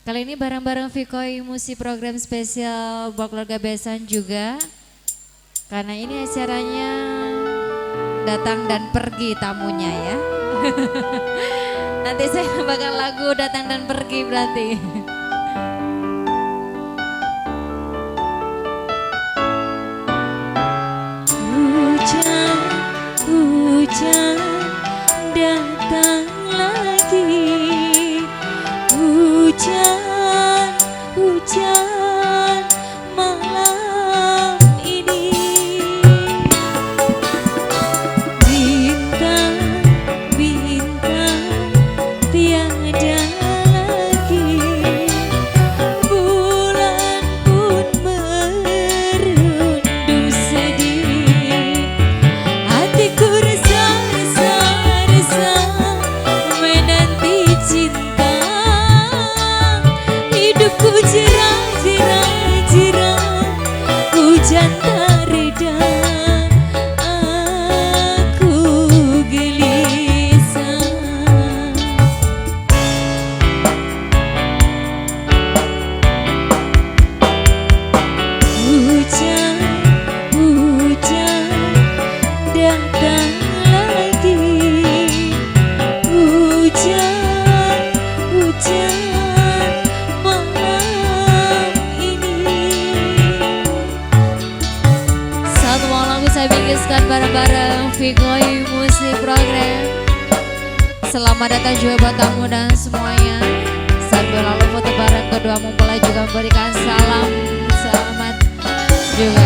Kali ini bareng-bareng Vikoi Musi program spesial buat keluarga besan juga. Karena ini acaranya datang dan pergi tamunya ya. Nanti saya bakal lagu datang dan pergi berarti. Hujan, hujan datang lagi. Hujan, hujan malam ini. Bintang, bintang tiada lagi. Bulan pun merundung sedih. Hatiku resah, resah, resah menanti cinta. Hidupku jerah, jerah, jerah. Hujan tak reda, aku gelisah. Hujan, hujan datang lagi. Hujan, hujan malam ini. Satu buah lagu saya bikinkan bareng-bareng Vikoi Musik Program. Selamat datang juga buat tamu dan semuanya. Sambil lalu foto bareng kedua mempelai juga memberikan salam selamat juga